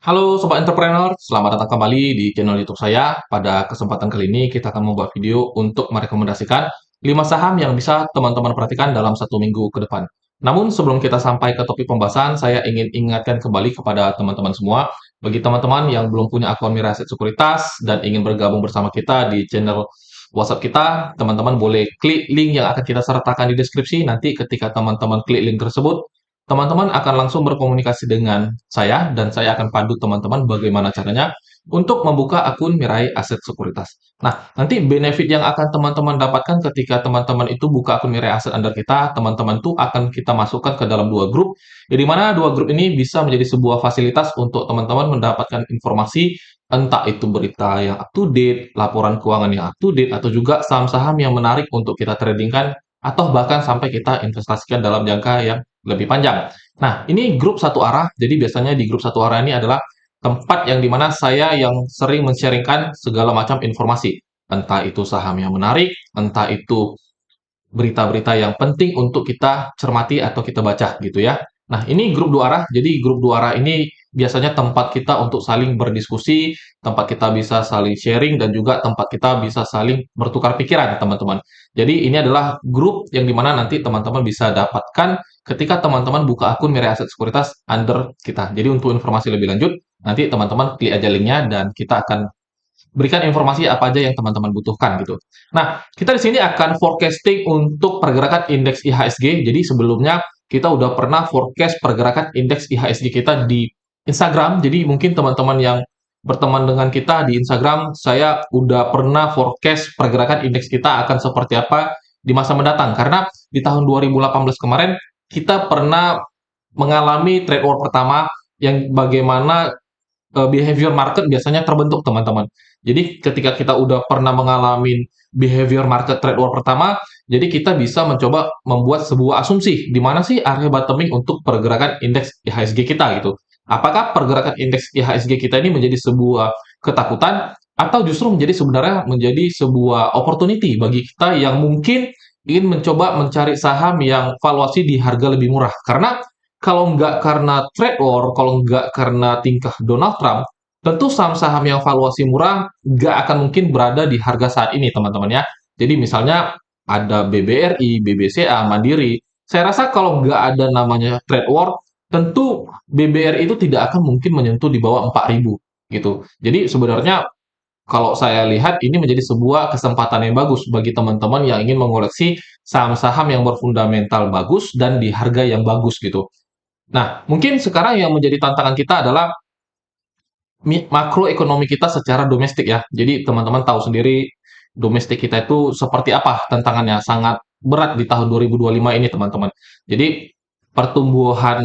Halo Sobat Entrepreneur, selamat datang kembali di channel YouTube saya. Pada kesempatan kali ini kita akan membuat video untuk merekomendasikan 5 saham yang bisa teman-teman perhatikan dalam 1 minggu ke depan. Namun sebelum kita sampai ke topik pembahasan, saya ingin ingatkan kembali kepada teman-teman semua, bagi teman-teman yang belum punya akun Mira Aset Sekuritas dan ingin bergabung bersama kita di channel WhatsApp kita, teman-teman boleh klik link yang akan kita sertakan di deskripsi. Nanti ketika teman-teman klik link tersebut, teman-teman akan langsung berkomunikasi dengan saya dan saya akan pandu teman-teman bagaimana caranya untuk membuka akun Mirai Aset Sekuritas. Nah, nanti benefit yang akan teman-teman dapatkan ketika teman-teman itu buka akun Mirai Aset under kita, teman-teman tuh akan kita masukkan ke dalam 2 grup, di mana 2 grup ini bisa menjadi sebuah fasilitas untuk teman-teman mendapatkan informasi, entah itu berita yang up to date, laporan keuangan yang up to date, atau juga saham-saham yang menarik untuk kita tradingkan, atau bahkan sampai kita investasikan dalam jangka yang lebih panjang. Nah, ini grup satu arah. Jadi biasanya di grup satu arah ini adalah tempat yang dimana saya yang sering men-sharingkan segala macam informasi. Entah itu saham yang menarik, entah itu berita-berita yang penting untuk kita cermati atau kita baca gitu ya. Nah, ini grup dua arah. Jadi grup dua arah ini biasanya tempat kita untuk saling berdiskusi, tempat kita bisa saling sharing, dan juga tempat kita bisa saling bertukar pikiran, teman-teman. Jadi ini adalah grup yang dimana nanti teman-teman bisa dapatkan ketika teman-teman buka akun Mirai Aset Sekuritas under kita. Jadi untuk informasi lebih lanjut, nanti teman-teman klik aja linknya dan kita akan berikan informasi apa aja yang teman-teman butuhkan gitu. Nah, kita di sini akan forecasting untuk pergerakan indeks IHSG. Jadi sebelumnya kita udah pernah forecast pergerakan indeks IHSG kita di Instagram. Jadi mungkin teman-teman yang berteman dengan kita di Instagram, saya udah pernah forecast pergerakan indeks kita akan seperti apa di masa mendatang. Karena di tahun 2018 kemarin kita pernah mengalami trade war pertama yang bagaimana behavior market biasanya terbentuk, teman-teman. Jadi ketika kita udah pernah mengalami behavior market trade war pertama, jadi kita bisa mencoba membuat sebuah asumsi di mana sih area bottoming untuk pergerakan indeks IHSG kita gitu. Apakah pergerakan indeks IHSG kita ini menjadi sebuah ketakutan atau justru menjadi sebuah opportunity bagi kita yang mungkin ingin mencoba mencari saham yang valuasi di harga lebih murah. Karena kalau nggak karena trade war, kalau nggak karena tingkah Donald Trump, tentu saham-saham yang valuasi murah nggak akan mungkin berada di harga saat ini, teman-teman ya. Jadi misalnya ada BBRI, BBCA, Mandiri. Saya rasa kalau nggak ada namanya trade war, tentu BBRI itu tidak akan mungkin menyentuh di bawah 4.000 gitu. Jadi sebenarnya kalau saya lihat ini menjadi sebuah kesempatan yang bagus bagi teman-teman yang ingin mengoleksi saham-saham yang berfundamental bagus dan di harga yang bagus gitu. Nah, mungkin sekarang yang menjadi tantangan kita adalah makroekonomi kita secara domestik ya. Jadi teman-teman tahu sendiri domestik kita itu seperti apa tantangannya, sangat berat di tahun 2025 ini teman-teman. Jadi pertumbuhan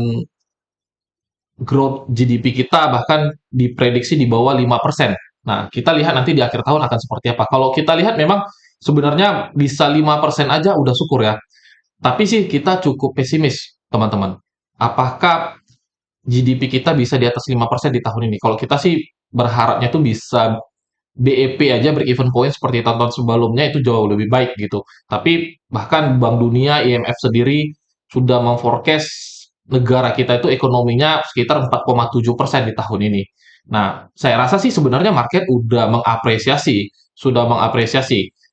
growth GDP kita bahkan diprediksi di bawah 5%. Nah, kita lihat nanti di akhir tahun akan seperti apa. Kalau kita lihat memang sebenarnya bisa 5% aja udah syukur ya. Tapi sih kita cukup pesimis, teman-teman. Apakah GDP kita bisa di atas 5% di tahun ini? Kalau kita sih berharapnya tuh bisa BEP aja, break even point seperti tahun-tahun sebelumnya itu jauh lebih baik gitu. Tapi bahkan Bank Dunia, IMF sendiri sudah memforecast negara kita itu ekonominya sekitar 4,7% di tahun ini. Nah, saya rasa sih sebenarnya market sudah mengapresiasi.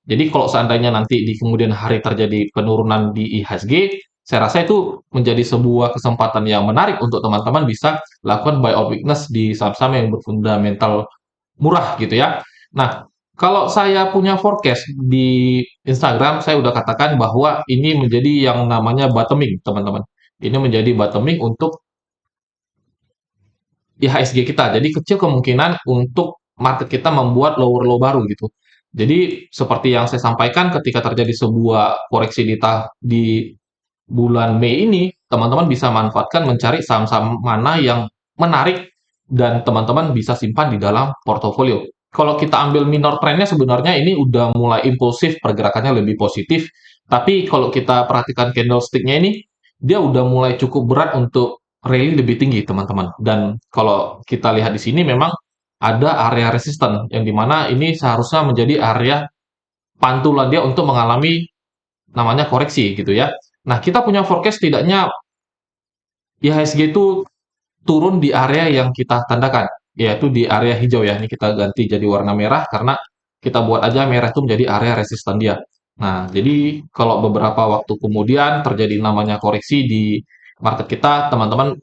Jadi kalau seandainya nanti di kemudian hari terjadi penurunan di IHSG, saya rasa itu menjadi sebuah kesempatan yang menarik untuk teman-teman bisa lakukan buy out weakness di saham-saham yang berfundamental murah gitu ya. Nah, kalau saya punya forecast di Instagram, saya udah katakan bahwa ini menjadi yang namanya bottoming, teman-teman. Ini menjadi bottoming untuk IHSG kita. Jadi kecil kemungkinan untuk market kita membuat lower low baru gitu. Jadi seperti yang saya sampaikan ketika terjadi sebuah koreksi di bulan Mei ini, teman-teman bisa manfaatkan mencari saham-saham mana yang menarik dan teman-teman bisa simpan di dalam portofolio. Kalau kita ambil minor trendnya sebenarnya ini udah mulai impulsif, pergerakannya lebih positif. Tapi kalau kita perhatikan candlestick-nya ini, dia udah mulai cukup berat untuk rally lebih tinggi, teman-teman. Dan kalau kita lihat di sini memang ada area resisten yang dimana ini seharusnya menjadi area pantulan dia untuk mengalami namanya koreksi gitu ya. Nah, kita punya forecast tidaknya IHSG itu turun di area yang kita tandakan, yaitu di area hijau ya. Ini kita ganti jadi warna merah karena kita buat aja merah itu menjadi area resisten dia. Nah, jadi kalau beberapa waktu kemudian terjadi namanya koreksi di market kita, teman-teman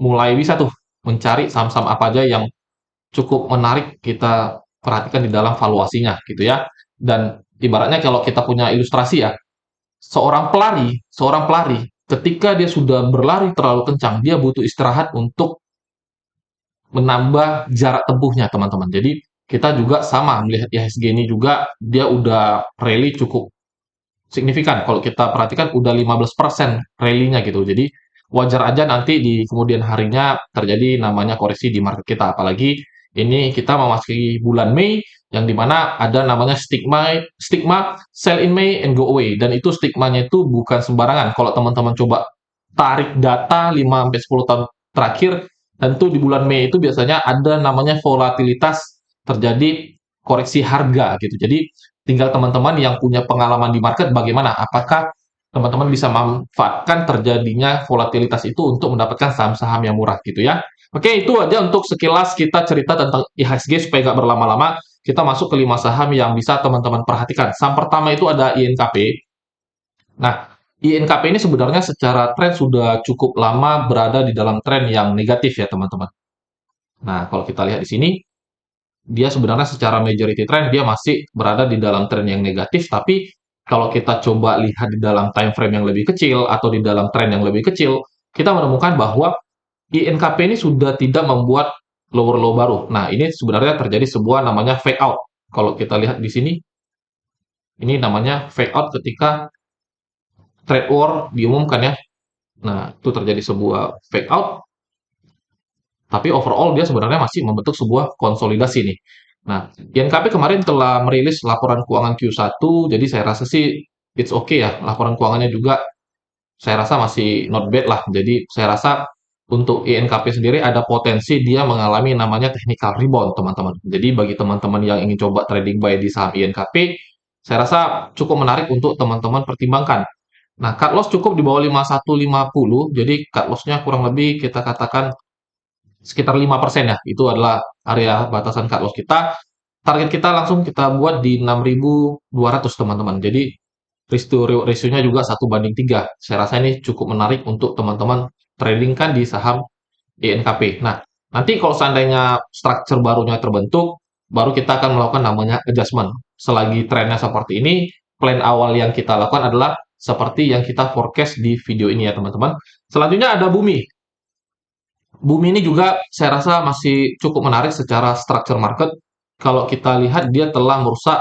mulai bisa tuh mencari saham-saham apa aja yang cukup menarik kita perhatikan di dalam valuasinya gitu ya. Dan ibaratnya kalau kita punya ilustrasi ya, seorang pelari ketika dia sudah berlari terlalu kencang, dia butuh istirahat untuk menambah jarak tempuhnya, teman-teman. Jadi kita juga sama melihat IHSG ini juga dia udah rally cukup signifikan. Kalau kita perhatikan udah 15% rally-nya gitu. Jadi wajar aja nanti di kemudian harinya terjadi namanya koreksi di market kita. Apalagi ini kita memasuki bulan Mei yang dimana ada namanya stigma stigma sell in May and go away, dan itu stigmanya itu bukan sembarangan. Kalau teman-teman coba tarik data 5 sampai 10 tahun terakhir, tentu di bulan Mei itu biasanya ada namanya volatilitas terjadi koreksi harga gitu. Jadi tinggal teman-teman yang punya pengalaman di market bagaimana, apakah teman-teman bisa memanfaatkan terjadinya volatilitas itu untuk mendapatkan saham-saham yang murah gitu ya. Oke, itu aja untuk sekilas kita cerita tentang IHSG supaya nggak berlama-lama. Kita masuk ke 5 saham yang bisa teman-teman perhatikan. Saham pertama itu ada INKP. Nah, INKP ini sebenarnya secara tren sudah cukup lama berada di dalam tren yang negatif ya teman-teman. Nah, kalau kita lihat di sini, dia sebenarnya secara majority trend dia masih berada di dalam tren yang negatif, tapi kalau kita coba lihat di dalam time frame yang lebih kecil atau di dalam tren yang lebih kecil, kita menemukan bahwa INKP ini sudah tidak membuat lower low baru. Nah, ini sebenarnya terjadi sebuah namanya fake out. Kalau kita lihat di sini, ini namanya fake out ketika trade war diumumkan ya. Nah, itu terjadi sebuah fake out, tapi overall dia sebenarnya masih membentuk sebuah konsolidasi nih. Nah, INKP kemarin telah merilis laporan keuangan Q1, jadi saya rasa sih it's okay ya. Laporan keuangannya juga saya rasa masih not bad lah. Jadi saya rasa untuk INKP sendiri ada potensi dia mengalami namanya technical rebound, teman-teman. Jadi bagi teman-teman yang ingin coba trading buy di saham INKP, saya rasa cukup menarik untuk teman-teman pertimbangkan. Nah, cut loss cukup di bawah 5150, jadi cut loss-nya kurang lebih kita katakan sekitar 5% ya. Itu adalah area batasan cut loss kita. Target kita langsung kita buat di 6.200 teman-teman. Jadi rasionya juga 1:3. Saya rasa ini cukup menarik untuk teman-teman trading kan di saham INKP. Nah, nanti kalau seandainya structure barunya terbentuk, baru kita akan melakukan namanya adjustment. Selagi trennya seperti ini, plan awal yang kita lakukan adalah seperti yang kita forecast di video ini ya teman-teman. Selanjutnya ada Bumi. Bumi ini juga saya rasa masih cukup menarik secara structure market. Kalau kita lihat dia telah merusak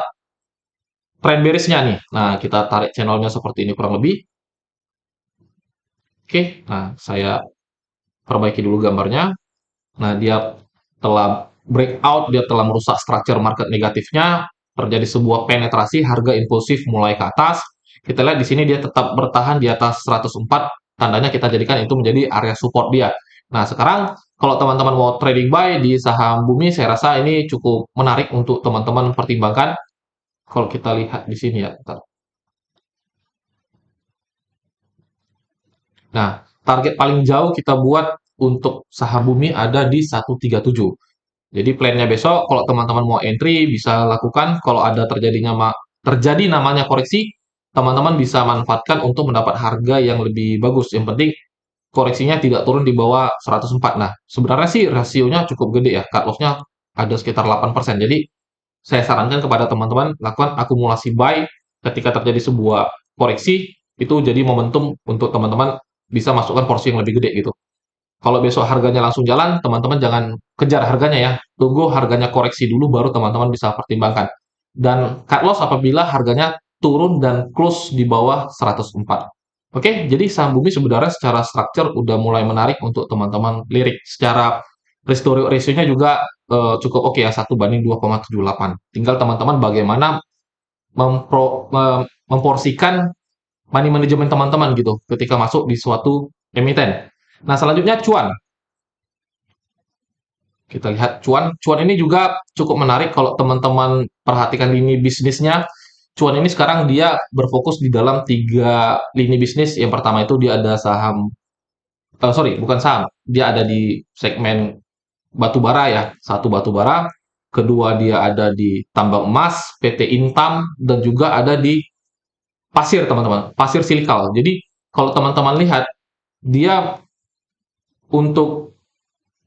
trend bearish-nya nih. Nah, kita tarik channelnya seperti ini kurang lebih. Oke, nah saya perbaiki dulu gambarnya. Nah, dia telah breakout, dia telah merusak structure market negatifnya, terjadi sebuah penetrasi, harga impulsif mulai ke atas. Kita lihat di sini dia tetap bertahan di atas 104, tandanya kita jadikan itu menjadi area support dia. Nah, sekarang kalau teman-teman mau trading buy di saham Bumi, saya rasa ini cukup menarik untuk teman-teman pertimbangkan. Kalau kita lihat di sini ya. Nah, target paling jauh kita buat untuk saham Bumi ada di 137. Jadi plannya besok kalau teman-teman mau entry bisa lakukan, kalau ada terjadi namanya koreksi, teman-teman bisa manfaatkan untuk mendapat harga yang lebih bagus. Yang penting koreksinya tidak turun di bawah 104. Nah, sebenarnya sih rasionya cukup gede ya. Cut loss-nya ada sekitar 8%. Jadi saya sarankan kepada teman-teman lakukan akumulasi buy ketika terjadi sebuah koreksi, itu jadi momentum untuk teman-teman bisa masukkan porsi yang lebih gede gitu. Kalau besok harganya langsung jalan, teman-teman jangan kejar harganya ya. Tunggu harganya koreksi dulu baru teman-teman bisa pertimbangkan. Dan cut loss apabila harganya turun dan close di bawah 104. Oke, jadi saham Bumi sebenarnya secara structure udah mulai menarik untuk teman-teman lirik. Secara rasionya juga cukup oke ya, 1:2,78. Tinggal teman-teman bagaimana memporsikan money management teman-teman gitu ketika masuk di suatu emiten. Nah, selanjutnya cuan. Kita lihat cuan. Cuan ini juga cukup menarik kalau teman-teman perhatikan lini bisnisnya. Cuan ini sekarang dia berfokus di dalam 3 lini bisnis. Yang pertama itu dia ada saham sorry, bukan saham. Dia ada di segmen batu bara ya. Satu batu bara, kedua dia ada di tambang emas, PT Intam, dan juga ada di pasir, teman-teman. Pasir silikal. Jadi, kalau teman-teman lihat, dia untuk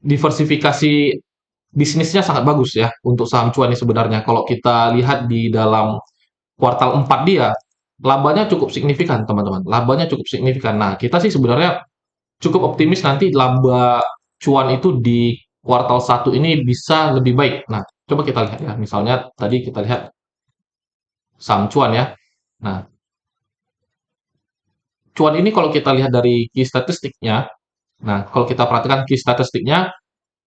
diversifikasi bisnisnya sangat bagus ya untuk saham cuan ini sebenarnya. Kalau kita lihat di dalam kuartal 4 dia, labanya cukup signifikan, teman-teman. Labanya cukup signifikan. Nah, kita sih sebenarnya cukup optimis nanti laba cuan itu di kuartal 1 ini bisa lebih baik. Nah, coba kita lihat ya. Misalnya tadi kita lihat saham cuan ya. Nah, cuan ini kalau kita lihat dari key statistiknya, nah kalau kita perhatikan key statistiknya,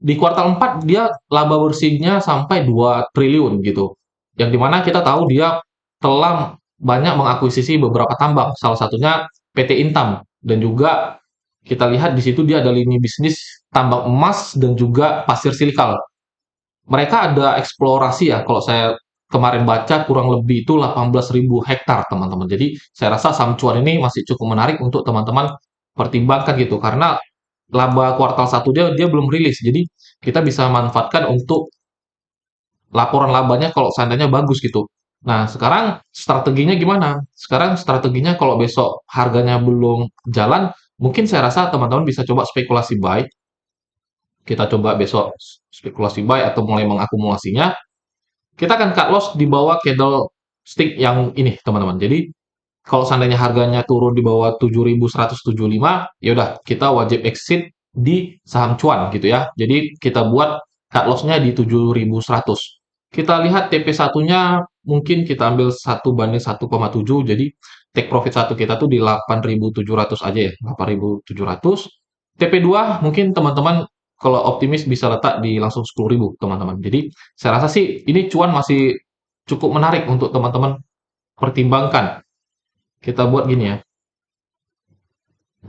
di kuartal 4 dia laba bersihnya sampai 2 triliun gitu. Yang dimana kita tahu dia telah banyak mengakuisisi beberapa tambang, salah satunya PT Intam, dan juga kita lihat di situ dia ada lini bisnis tambang emas dan juga pasir silikal. Mereka ada eksplorasi ya, kalau saya kemarin baca kurang lebih itu 18.000 hektar, teman-teman. Jadi saya rasa saham cuan ini masih cukup menarik untuk teman-teman pertimbangkan gitu, karena laba kuartal 1 dia dia belum rilis. Jadi kita bisa manfaatkan untuk laporan labanya kalau seandainya bagus gitu. Nah, sekarang strateginya gimana? Sekarang strateginya kalau besok harganya belum jalan, mungkin saya rasa teman-teman bisa coba spekulasi buy. Kita coba besok spekulasi buy atau mulai mengakumulasinya. Kita akan cut loss di bawah candlestick yang ini, teman-teman. Jadi kalau seandainya harganya turun di bawah 7.175, ya udah kita wajib exit di saham cuan gitu ya. Jadi kita buat cut loss-nya di 7.100. Kita lihat TP1-nya mungkin kita ambil 1 banding 1,7, jadi take profit satu kita tuh di 8.700 aja ya, 8.700. TP2 mungkin teman-teman kalau optimis bisa letak di langsung 10.000, teman-teman. Jadi saya rasa sih ini cuan masih cukup menarik untuk teman-teman pertimbangkan. Kita buat gini ya.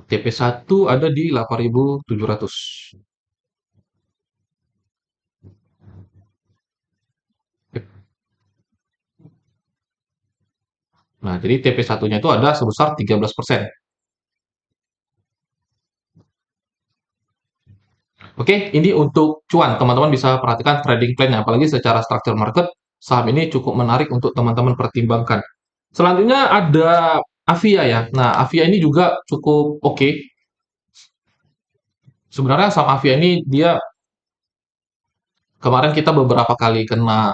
TP1 ada di 8.700. Nah, jadi TP1-nya itu ada sebesar 13%. Oke, ini untuk cuan. Teman-teman bisa perhatikan trading plan-nya. Apalagi secara structure market, saham ini cukup menarik untuk teman-teman pertimbangkan. Selanjutnya ada Avia ya. Nah, Avia ini juga cukup oke. Sebenarnya saham Avia ini dia kemarin kita beberapa kali kena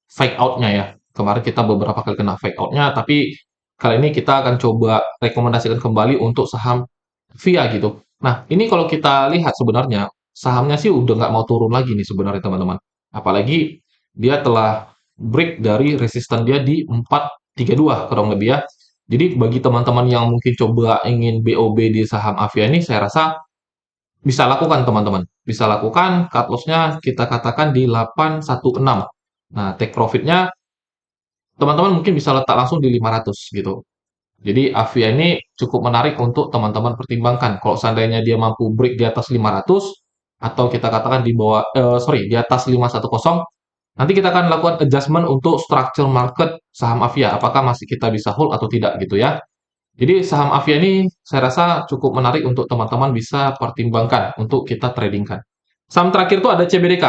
fake out-nya ya. Kemarin kita beberapa kali kena fake out-nya, tapi kali ini kita akan coba rekomendasikan kembali untuk saham VIA gitu. Nah, ini kalau kita lihat sebenarnya sahamnya sih udah nggak mau turun lagi nih sebenarnya, teman-teman. Apalagi dia telah break dari resisten dia di 432 kurang lebih ya. Jadi bagi teman-teman yang mungkin coba ingin BOB di saham Avia ini, saya rasa bisa lakukan, teman-teman. Bisa lakukan, cut loss-nya kita katakan di 816. Nah, take profit-nya teman-teman mungkin bisa letak langsung di 500 gitu. Jadi Avia ini cukup menarik untuk teman-teman pertimbangkan. Kalau seandainya dia mampu break di atas 500 atau kita katakan di bawah sorry, di atas 510, nanti kita akan lakukan adjustment untuk structure market saham Avia. Apakah masih kita bisa hold atau tidak gitu ya. Jadi saham Avia ini saya rasa cukup menarik untuk teman-teman bisa pertimbangkan untuk kita tradingkan. Saham terakhir itu ada CBDK.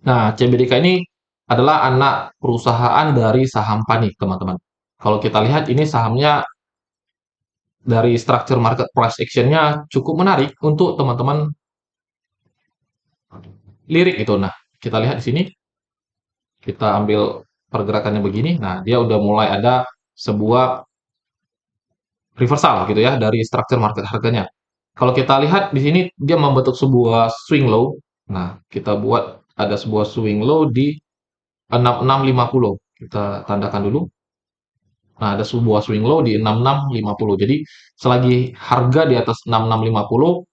Nah, CBDK ini adalah anak perusahaan dari saham Panik, teman-teman. Kalau kita lihat ini sahamnya dari structure market price action-nya cukup menarik untuk teman-teman lirik itu. Nah, kita lihat di sini, kita ambil pergerakannya begini. Nah, dia udah mulai ada sebuah reversal gitu ya dari structure market harganya. Kalau kita lihat di sini dia membentuk sebuah swing low. Nah, kita buat ada sebuah swing low di 6650. Kita tandakan dulu. Nah, ada sebuah swing low di 6650. Jadi, selagi harga di atas 6650,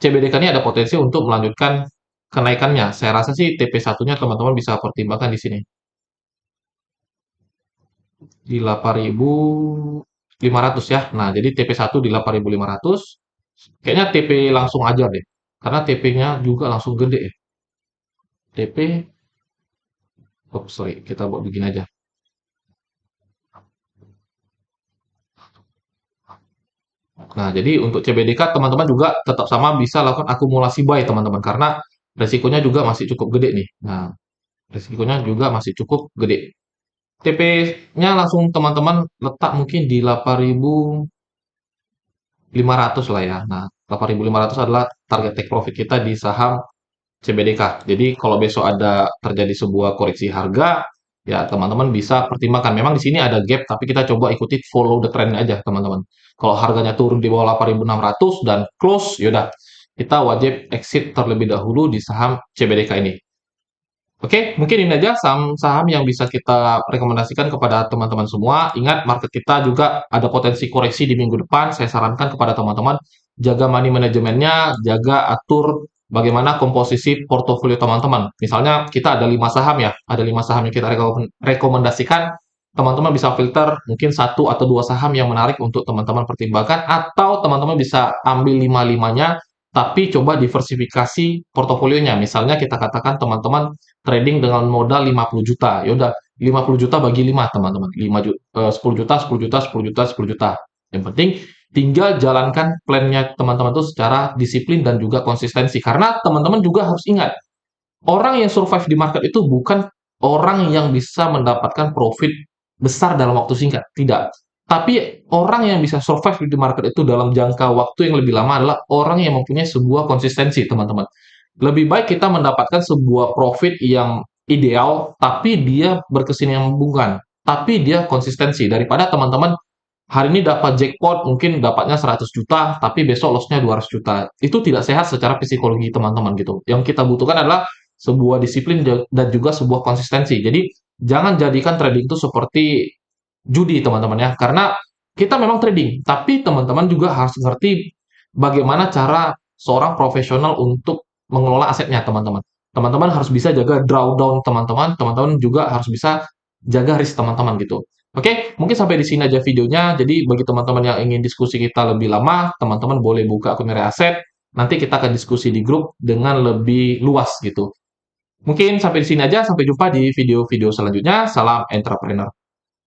CBDK ini ada potensi untuk melanjutkan kenaikannya. Saya rasa sih TP1-nya teman-teman bisa pertimbangkan di sini. Di 8.500 ya. Nah, jadi TP1 di 8.500. Kayaknya TP langsung aja deh. Karena TP-nya juga langsung gede ya. TP, oh sorry, kita buat begini aja. Nah, jadi untuk CBDK teman-teman juga tetap sama bisa lakukan akumulasi buy teman-teman karena resikonya juga masih cukup gede nih. Nah, resikonya juga masih cukup gede. TP-nya langsung teman-teman letak mungkin di 8.500 lah ya. Nah, 8.500 adalah target take profit kita di saham CBDK. Jadi kalau besok ada terjadi sebuah koreksi harga, ya teman-teman bisa pertimbangkan. Memang di sini ada gap, tapi kita coba ikuti follow the trend aja teman-teman. Kalau harganya turun di bawah 8.600 dan close, yaudah kita wajib exit terlebih dahulu di saham CBDK ini. Oke, mungkin ini aja saham-saham yang bisa kita rekomendasikan kepada teman-teman semua. Ingat, market kita juga ada potensi koreksi di minggu depan. Saya sarankan kepada teman-teman, jaga money manajemennya, jaga atur bagaimana komposisi portofolio teman-teman. Misalnya, kita ada 5 saham ya, ada 5 saham yang kita rekomendasikan. Teman-teman bisa filter mungkin satu atau dua saham yang menarik untuk teman-teman pertimbangkan, atau teman-teman bisa ambil 5-5-nya, tapi coba diversifikasi portofolionya. Misalnya kita katakan teman-teman trading dengan modal 50 juta. Ya udah, 50 juta bagi 5, teman-teman. 10 juta, 10 juta, 10 juta, 10 juta. Yang penting tinggal jalankan plannya teman-teman itu secara disiplin dan juga konsistensi. Karena teman-teman juga harus ingat, orang yang survive di market itu bukan orang yang bisa mendapatkan profit besar dalam waktu singkat. Tidak. Tapi orang yang bisa survive di market itu dalam jangka waktu yang lebih lama adalah orang yang mempunyai sebuah konsistensi, teman-teman. Lebih baik kita mendapatkan sebuah profit yang ideal, tapi dia berkesinambungan, tapi dia konsistensi, daripada teman-teman hari ini dapat jackpot, mungkin dapatnya 100 juta, tapi besok loss-nya 200 juta. Itu tidak sehat secara psikologi teman-teman gitu. Yang kita butuhkan adalah sebuah disiplin dan juga sebuah konsistensi. Jadi, jangan jadikan trading itu seperti judi, teman-teman ya. Karena kita memang trading, tapi teman-teman juga harus ngerti bagaimana cara seorang profesional untuk mengelola asetnya, teman-teman. Teman-teman harus bisa jaga drawdown teman-teman, teman-teman juga harus bisa jaga risk teman-teman gitu. Oke, mungkin sampai di sini aja videonya. Jadi bagi teman-teman yang ingin diskusi kita lebih lama, teman-teman boleh buka akun Mirai Aset. Nanti kita akan diskusi di grup dengan lebih luas gitu. Mungkin sampai di sini aja. Sampai jumpa di video-video selanjutnya. Salam entrepreneur.